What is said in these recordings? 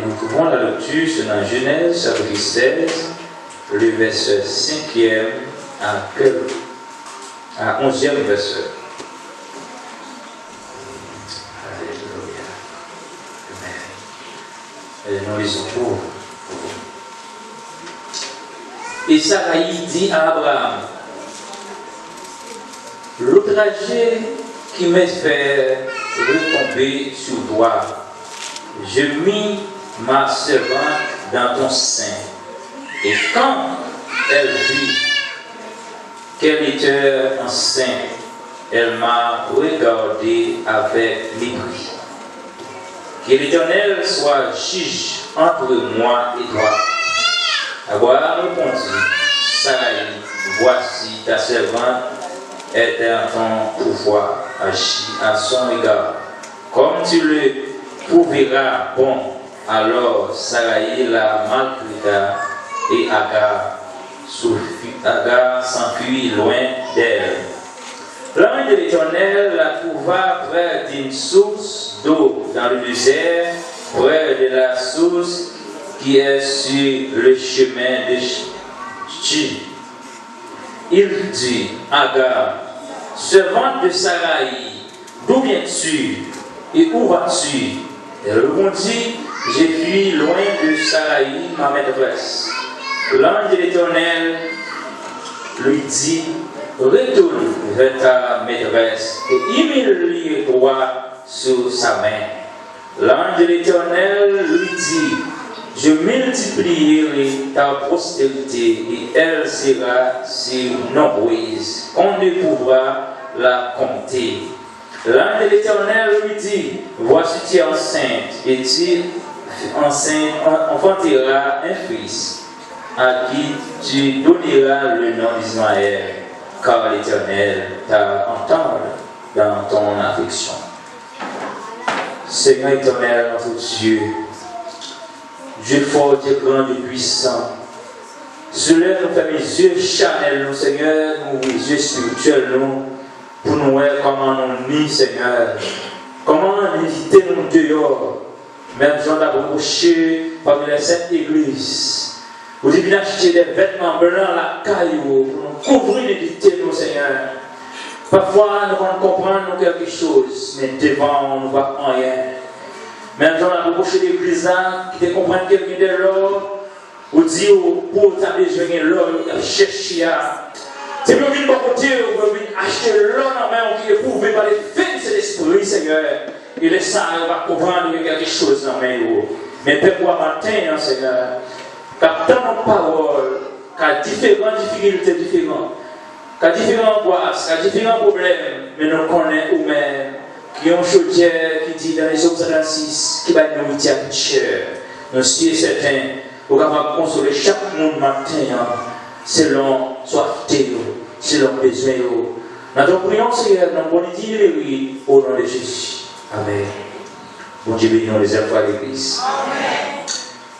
nous trouvons la lecture dans Genèse chapitre 16, le verset 5e à 11e verset. Alléluia. Amen. Et nous lisons pour vous. Et Sarai dit à Abraham, l'outragé qui m'est fait retomber sur toi, je mis ma servante dans ton sein. Et quand elle vit qu'elle était enceinte, elle m'a regardé avec mépris. Que l'Éternel soit juge entre moi et toi. Abraham répondit, Sarai, voici ta servante est en ton pouvoir, agis à son égard. Comme tu le trouveras bon, alors Sarai la maltraita et Agar s'enfuit loin d'elle. L'ange de l'Éternel la trouva près d'une source d'eau dans le désert, près de la source qui est sur le chemin de Chi. Il dit, Agar, servante de Sarai, d'où viens-tu et où vas-tu? Elle répondit, j'ai fui loin de Sarai, ma maîtresse. L'ange de l'Éternel lui dit, retourne vers ta maîtresse et humilie-toi sur sa main. L'ange de l'Éternel lui dit, je multiplierai ta postérité et elle sera si nombreuse qu'on ne pourra la compter. L'ange de l'Éternel lui dit, voici tu es enceinte et tu enfanteras un fils à qui tu donneras le nom d'Ismaël, car l'Éternel t'a entendu dans ton affliction. Seigneur éternel, notre Dieu, Dieu fort, Dieu grand, Dieu puissant. Cela nous fait mes yeux charnels, nous, Seigneur, nos yeux spirituels, nous, pour nous voir comment nous nient, Seigneur. Comment éviter nous dehors, même Jean d'approcher parmi les sept églises. Vous devez acheter des vêtements blancs, la caillou, pour nous couvrir l'éviter, nous, Seigneur. Parfois, nous allons comprendre quelque chose, mais devant, nous ne voyons rien. Même Jean a approché l'église qui te comprend quelqu'un de l'or, ou dit pour ta besoin de l'or, il cherche à. Si vous venez de côté, vous venez acheter l'or en main qui est éprouvé par les faits de cet esprit, Seigneur. Et les saints vont comprendre quelque chose en main. Mais peut-être matin, Seigneur, car dans nos paroles, car différentes difficultés différentes, car différentes angoisses, car différents problèmes, mais nous connaissons nous-mêmes. Qui ont chaudière qui dit dans les Psaumes 56 qui va être nourriture chère. Nous sommes certains pour pouvoir consoler chaque monde matin selon soif, selon besoin. Nous prions Seigneur, nous bonne Dieu au nom de Jésus. Amen. Bon Dieu bénit les enfants de l'Église. Amen.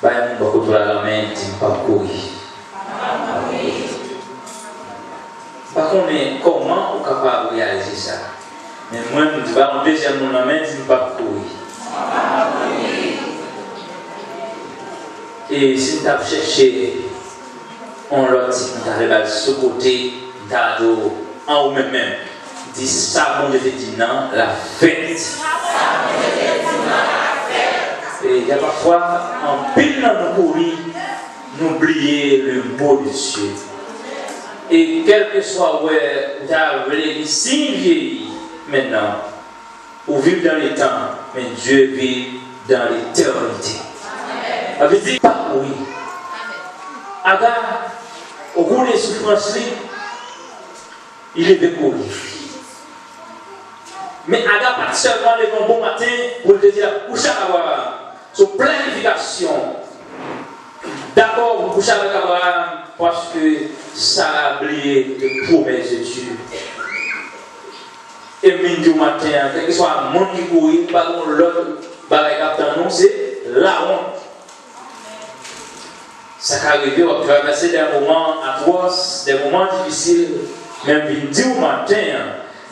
Bah, nous beaucoup la main, tu pas courir. Par contre, comment on est capable de réaliser ça? Mais moi, je dis pas en deuxième moment, je ne dis pas courir. Et si tu as cherché on l'autre, tu arrives à ce côté, tu as en haut même, dis ça, bon, je te dis non, la fête. Et il y a parfois, en pile dans nos courir, nous oublier le mot de Dieu. Et quel que soit où tu as voulu signifier, maintenant, ou vivre dans les temps, mais Dieu vit dans l'éternité. Ça veut dire pas oui. Agar, au bout des souffrances, il est découvert. Mais Agar, pas seulement le bon matin pour te dire, couche à Abraham, son planification. D'abord, vous couchez avec Abraham parce que ça a oublié de promesses de Dieu. Et midi du matin, quel que soit le monde qui courit, pas comme l'autre bagaille non, c'est la honte. Ça peut arriver, on va traverser des moments atroces, des moments difficiles. Mais midi du matin,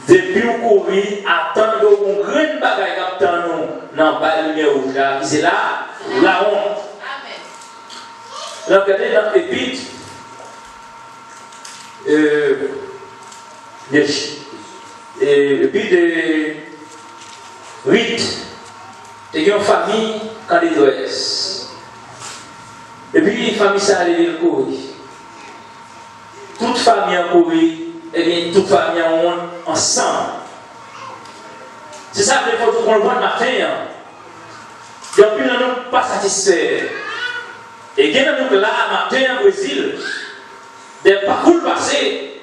depuis qu'on courit, attendre qu'on grande bagaille non, dans la lumière rouge là, c'est là, la honte. Regardez dans l'épître de 8, il y a une famille en détresse. Et puis, la famille ça allait le courir. Toute famille en courir, et bien toute famille en honte ensemble. C'est ça qu'il faut qu'on le voit le matin. Il y a plus de nous pas satisfaits. Et il y a nous là, matin au Brésil, des parcours passés,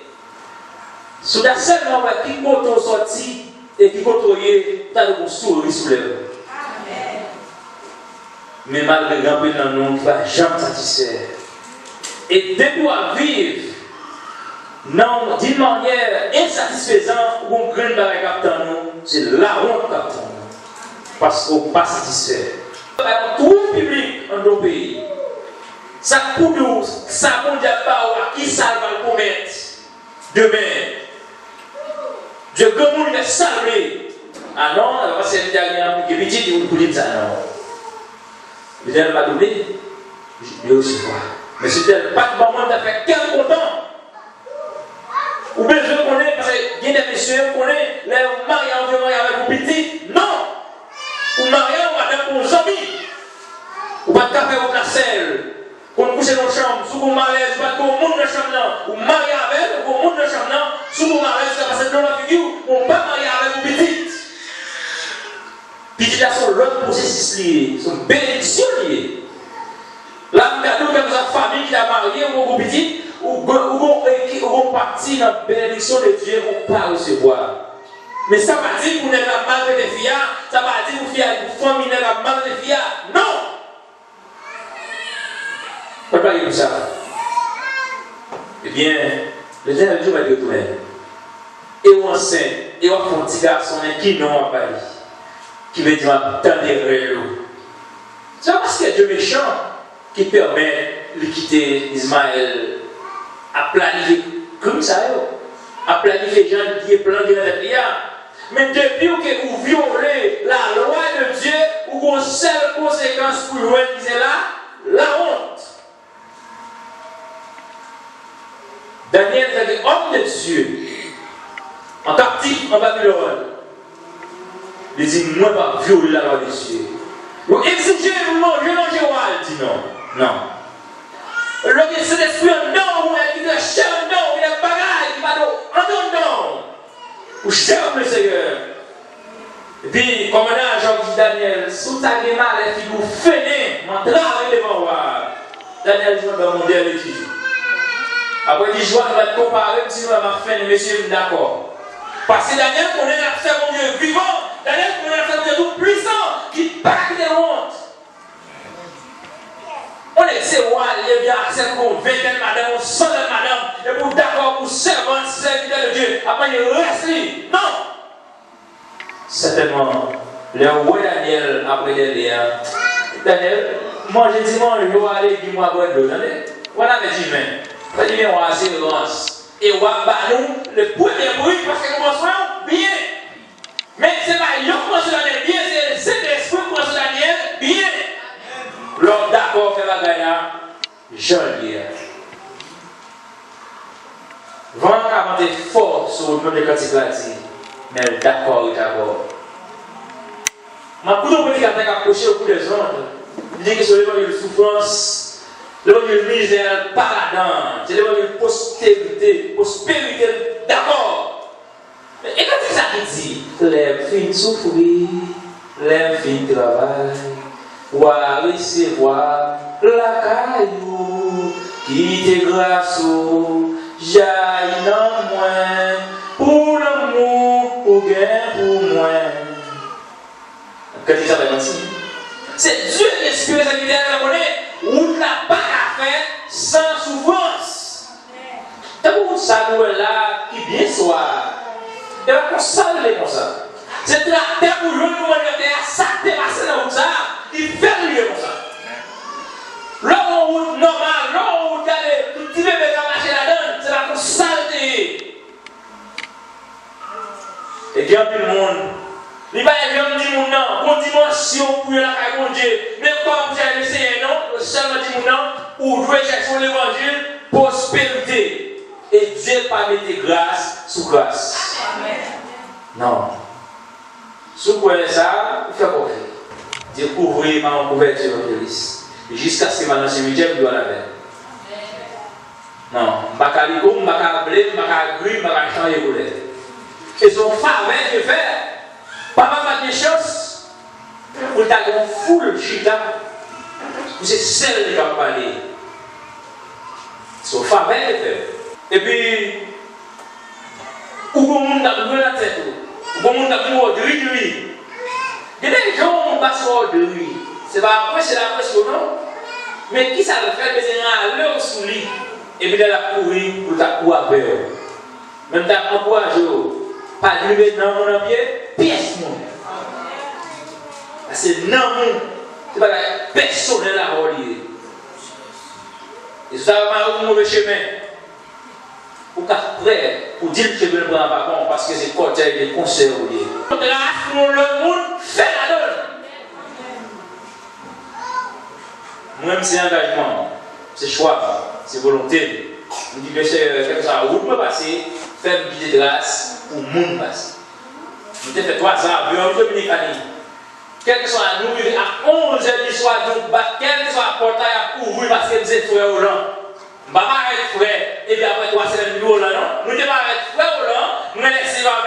sous la seule qui côté sorti et qui côté t'as le sourire sous les lèvres. Mais malgré grand peu dans nous, qui va jamais satisfaire. Et de pouvoir vivre non, d'une manière insatisfaisante, ou on graine dans les capteurs, c'est la honte capteur. Parce qu'on n'est pas satisfait. Tout le public dans nos pays, ça pour nous, ça pour dire à qui ça va le commettre demain. Dieu, comme on est salvé. Ah non, c'est le dernier qui est petit, vous dites ça non. Le dernier va doubler, je vais aussi voir. Mais c'était pas de moment de faire quel content. Ou bien je connais, parce qu'il y a des messieurs qui connaissent les mariages avec vos petits. Non! Ou mariage avec vos amis. Ou pas de café au placel. Qu'on couche dans la chambre, sous vos malaises, pas de monde dans la chambre. Ou mariage avec, ou monde dans la chambre, sous vos malaises, parce que dans la figure, ou pas mariage avec vos petits. Petits là sont l'autre processus lié, sont bénédictions liées. Là, vous regardez comme sa famille qui a marié, ou vos petits. Ou parti dans la bénédiction de Dieu, on ne peut pas recevoir. Mais ça va dire que vous n'avez pas mal de filles, ça va dire que vous famille n'avez pas mal de filles. Non! Pourquoi pas comme ça? Eh bien, le dernier jour va dire tout le monde. Et on enceinte, et on fait un petit garçon qui n'ont pas dit, qui veut dire attendez l'eau. C'est parce que Dieu méchant qui permet de quitter Ismaël. À planifier comme ça, à planifier les gens qui sont planifiés dans la prière. Mais depuis que vous violez la loi de Dieu, vous avez une seule conséquence pour vous, c'est là, la honte. Daniel était homme de Dieu, en captif en Babylone. Il dit, moi, je ne vais pas violer la loi de Dieu. Vous exigez, vous mangez, il dit non, non. Le c'est l'esprit en dedans, il y a des chers en dedans, il y a des bagailles qui vont en dedans. Ou cherche le Seigneur. Et puis, comme un Jean dit Daniel, sous ta guéma, les filles vous faites, m'entrave devant moi. Daniel dit, dans mon dernier jour. Après 10 jours, on va te comparer, si on va faire, monsieur, d'accord. Parce que Daniel connaît l'absent mon Dieu vivant, Daniel connaît l'absent mon Dieu tout puissant, qui parle de honte. On est c'est roi, il y a accès pour 20 madame, ou 100 madame, et pour d'accord, pour servante, serviteur de Dieu. Après, il reste. Non! Certainement, le roi Daniel, après Daniel, moi j'ai dit, moi, je vais aller, dis-moi, boire de l'eau. Voilà, mais dis, mais, dis, mais, on va assez de grâce. Et on va nous le premier bruit, parce que nous commençons bien. Mais c'est pas, il commence Daniel bien, c'est l'esprit qui commence Daniel bien. L'homme d'accord fait la gagne, Jean Lier. Vraiment, avant d'être fort sur le nom de Cantique Lati, mais d'accord est d'abord. Ma coup de politique a approché au bout des ondes. Il dit que c'est l'évangile de souffrance, l'évangile de misère, paradant, c'est l'évangile de prospérité, d'accord. Mais et quand c'est ça qu'il dit, les filles souffrir, les filles travaillent. Ou à recevoir la caillou qui te grâce j'aille dans moi pour l'amour ou gain pour moi. Qu'est-ce que ça veut dire? C'est Dieu qui inspire cette idée à la monnaie où tu n'as pas à faire sans souffrance. C'est pour ça nous là qui bien soit. Et là qu'on s'enlève comme ça. C'est la terre pour jouer nous à ça t'est passé dans ça. Il fait lui comme ça. Là où normal, là où il y a des petits bébés qui marchent là-dedans, c'est la saleté. Et bien, tout le monde, Il va y avoir une dimension pour la caille de Dieu. Mais comme vous avez essayé, non, seulement dit non, ou doit chercher l'évangile, prospérité. Et Dieu pas mettre grâce sous grâce. Non. Si vous connaissez ça, il fait quoi? Découvrez ma couverture de l'Église. Jusqu'à ce que ma cimetière doit la faire. Non. Je ne vais pas dire, je ne vais pas blé, je ne vais pas gris, je ne vais pas changer de couleur. Et son faveur de faire. Papa pas de chance. Pour ta grande foule chita. C'est celle qui va parler. Son faveur de faire. Et puis, où est-ce que vous avez la tête? Où est-ce que vous avez de lui? Il y a des gens qui passent de lui. Ce n'est pas après, c'est la pression, non? Mais qui ça le fait? C'est un l'heure sous lui. Et puis, il a couru pour ta cour après. Même ta encouragé. Pas de lui dans mon pied, pièce mon. C'est non mon. C'est pas personnel à relier. Et ça va pas au mauvais chemin. Ou qu'à prêt pour dire que je ne prends pas compte parce que c'est côté des conseils. Grâce pour le monde, fait la donne. Moi-même, c'est engagement, c'est choix, c'est volonté. Je dis que c'est quelque chose à route me passer, faire une petite grâce pour le monde passer. Je fait 3 ans, je vais Dominique. Quel que soit nous, à 11 heures du soir, quel que soit le portail à ouvrir parce que vous êtes frère au long. Je ne vais pas être frère, et puis après 3 semaines, nous, non. Nous ne sommes pas être frère au long, nous ne laissons pas